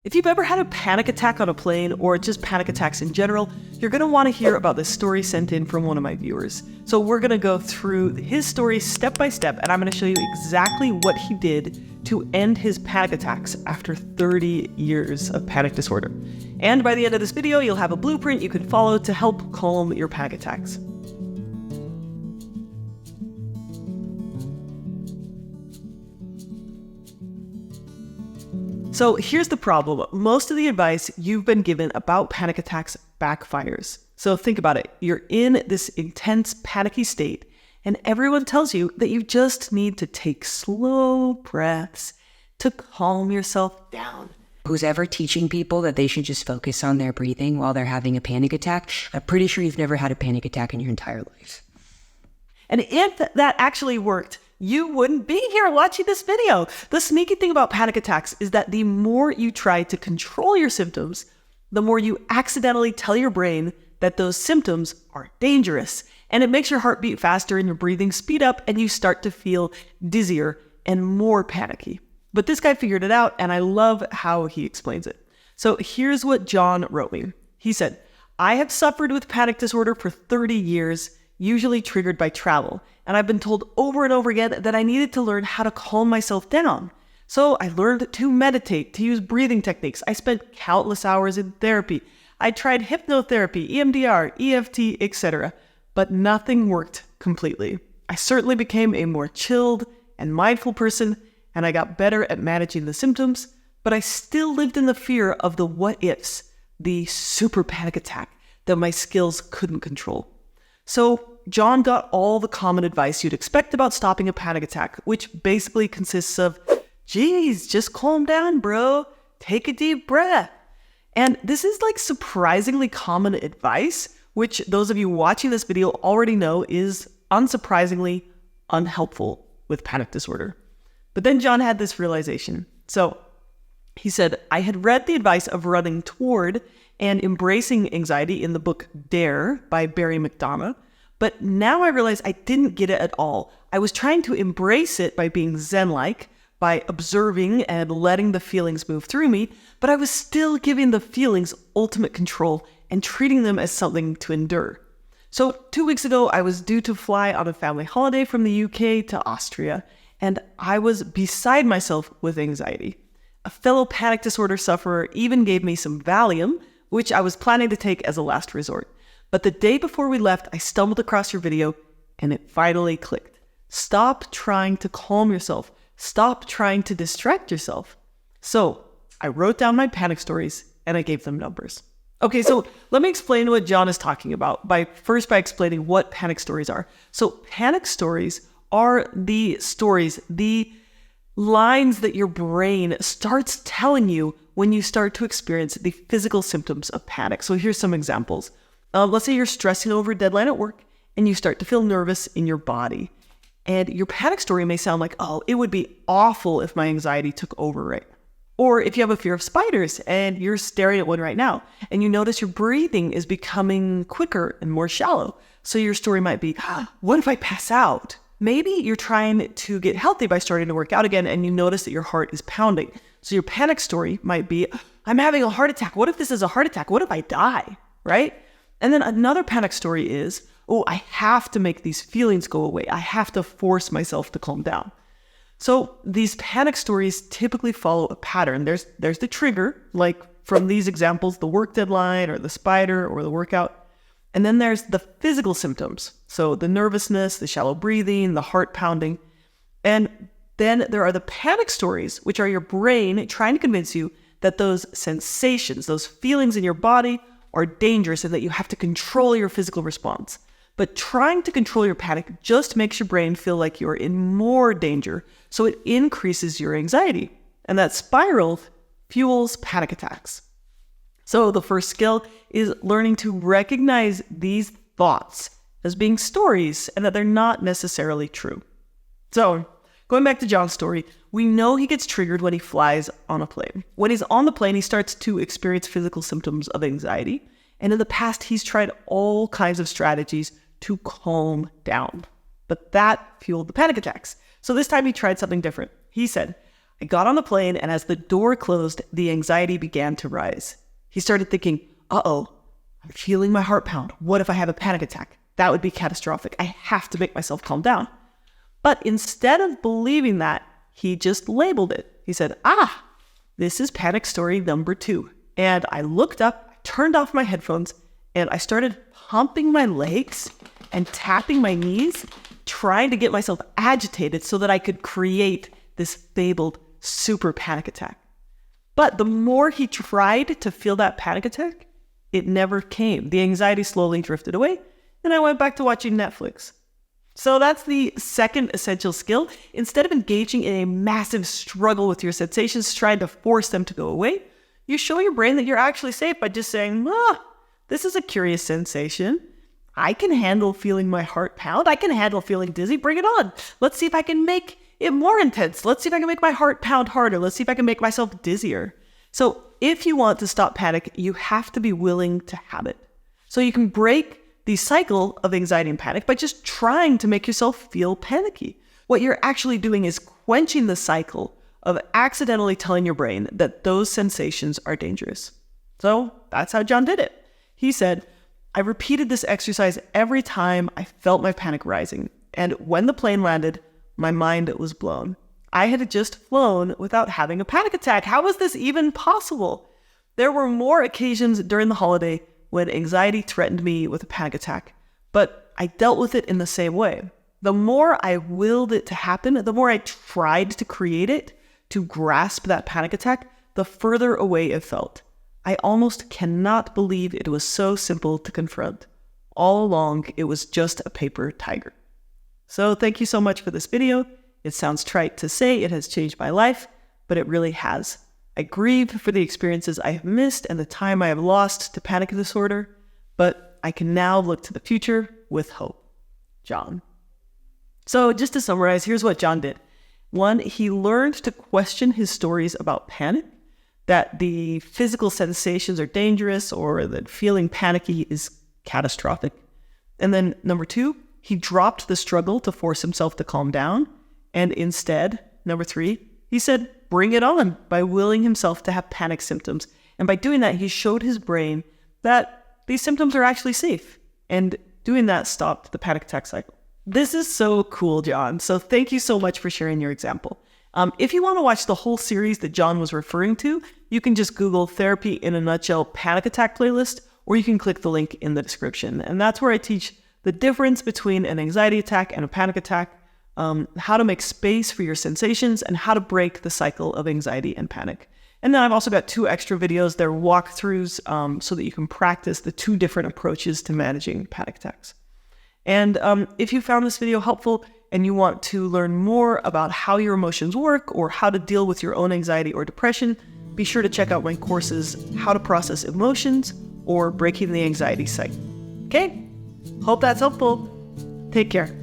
If you've ever had a panic attack on a plane or just panic attacks in general, you're going to want to hear about this story sent in from one of my viewers. So we're going to go through his story step by step, and I'm going to show you exactly what he did to end his panic attacks after 30 years of panic disorder. And by the end of this video, you'll have a blueprint you can follow to help calm your panic attacks. So here's the problem. Most of the advice you've been given about panic attacks backfires. So think about it. You're in this intense panicky state, and everyone tells you that you just need to take slow breaths to calm yourself down. Who's ever teaching people that they should just focus on their breathing while they're having a panic attack, I'm pretty sure you've never had a panic attack in your entire life. And if that actually worked, you wouldn't be here watching this video. The sneaky thing about panic attacks is that the more you try to control your symptoms, the more you accidentally tell your brain that those symptoms are dangerous. And it makes your heart beat faster and your breathing speed up, and you start to feel dizzier and more panicky. But this guy figured it out, and I love how he explains it. So here's what John wrote me. He said, "I have suffered with panic disorder for 30 years, usually triggered by travel. And I've been told over and over again that I needed to learn how to calm myself down. So I learned to meditate, to use breathing techniques. I spent countless hours in therapy. I tried hypnotherapy, EMDR, EFT, etc. But nothing worked completely. I certainly became a more chilled and mindful person, and I got better at managing the symptoms, but I still lived in the fear of the what-ifs, the super panic attack that my skills couldn't control." So John got all the common advice you'd expect about stopping a panic attack, which basically consists of, geez, just calm down, bro. Take a deep breath. And this is like surprisingly common advice, which those of you watching this video already know is unsurprisingly unhelpful with panic disorder. But then John had this realization. So he said, "I had read the advice of running toward and embracing anxiety in the book Dare by Barry McDonough. But now I realize I didn't get it at all. I was trying to embrace it by being Zen-like, by observing and letting the feelings move through me, but I was still giving the feelings ultimate control and treating them as something to endure. So 2 weeks ago, I was due to fly on a family holiday from the UK to Austria, and I was beside myself with anxiety. A fellow panic disorder sufferer even gave me some Valium, which I was planning to take as a last resort. But the day before we left, I stumbled across your video, and it finally clicked. Stop trying to calm yourself. Stop trying to distract yourself." So I wrote down my panic stories, and I gave them numbers. Okay, so let me explain what John is talking about by explaining what panic stories are. So panic stories are the stories, the lines that your brain starts telling you when you start to experience the physical symptoms of panic. So here's some examples. Let's say you're stressing over a deadline at work and you start to feel nervous in your body. And your panic story may sound like, oh, it would be awful if my anxiety took over, right? Or if you have a fear of spiders and you're staring at one right now and you notice your breathing is becoming quicker and more shallow. So your story might be, what if I pass out? Maybe you're trying to get healthy by starting to work out again and you notice that your heart is pounding. So your panic story might be, I'm having a heart attack. What if this is a heart attack? What if I die, right? And then another panic story is, oh, I have to make these feelings go away. I have to force myself to calm down. So these panic stories typically follow a pattern. There's the trigger, like from these examples, the work deadline or the spider or the workout. And then there's the physical symptoms. So the nervousness, the shallow breathing, the heart pounding. And then there are the panic stories, which are your brain trying to convince you that those sensations, those feelings in your body are dangerous and that you have to control your physical response. But trying to control your panic just makes your brain feel like you're in more danger, so it increases your anxiety. And that spiral fuels panic attacks. So the first skill is learning to recognize these thoughts as being stories and that they're not necessarily true. So going back to John's story, we know he gets triggered when he flies on a plane. When he's on the plane, he starts to experience physical symptoms of anxiety. And in the past, he's tried all kinds of strategies to calm down. But that fueled the panic attacks. So this time he tried something different. He said, I got on the plane, and as the door closed, the anxiety began to rise. He started thinking, uh-oh, I'm feeling my heart pound. What if I have a panic attack? That would be catastrophic. I have to make myself calm down. But instead of believing that, he just labeled it. He said, this is panic story number 2. And I looked up, turned off my headphones, and I started pumping my legs and tapping my knees, trying to get myself agitated so that I could create this fabled super panic attack. But the more he tried to feel that panic attack, it never came. The anxiety slowly drifted away, and I went back to watching Netflix. So that's the second essential skill. Instead of engaging in a massive struggle with your sensations, trying to force them to go away, you show your brain that you're actually safe by just saying, this is a curious sensation. I can handle feeling my heart pound. I can handle feeling dizzy. Bring it on. Let's see if I can make it more intense. Let's see if I can make my heart pound harder. Let's see if I can make myself dizzier. So if you want to stop panic, you have to be willing to have it. So you can break the cycle of anxiety and panic by just trying to make yourself feel panicky. What you're actually doing is quenching the cycle of accidentally telling your brain that those sensations are dangerous. So that's how John did it. He said, I repeated this exercise every time I felt my panic rising. And when the plane landed, my mind was blown. I had just flown without having a panic attack. How was this even possible? There were more occasions during the holiday when anxiety threatened me with a panic attack, but I dealt with it in the same way. The more I willed it to happen, the more I tried to create it, to grasp that panic attack, the further away it felt. I almost cannot believe it was so simple to confront. All along, it was just a paper tiger. So thank you so much for this video. It sounds trite to say it has changed my life, but it really has. I grieve for the experiences I have missed and the time I have lost to panic disorder, but I can now look to the future with hope. John. So just to summarize, here's what John did. 1, he learned to question his stories about panic, that the physical sensations are dangerous or that feeling panicky is catastrophic. And then number 2, he dropped the struggle to force himself to calm down. And instead, number 3, he said, bring it on by willing himself to have panic symptoms. And by doing that, he showed his brain that these symptoms are actually safe. And doing that stopped the panic attack cycle. This is so cool, John. So thank you so much for sharing your example. If you want to watch the whole series that John was referring to, you can just Google Therapy in a Nutshell Panic Attack playlist, or you can click the link in the description. And that's where I teach the difference between an anxiety attack and a panic attack, how to make space for your sensations, and how to break the cycle of anxiety and panic. And then I've also got 2 extra videos. They're walkthroughs so that you can practice the 2 different approaches to managing panic attacks. And if you found this video helpful and you want to learn more about how your emotions work or how to deal with your own anxiety or depression, be sure to check out my courses, How to Process Emotions or Breaking the Anxiety Cycle. Okay? Hope that's helpful. Take care.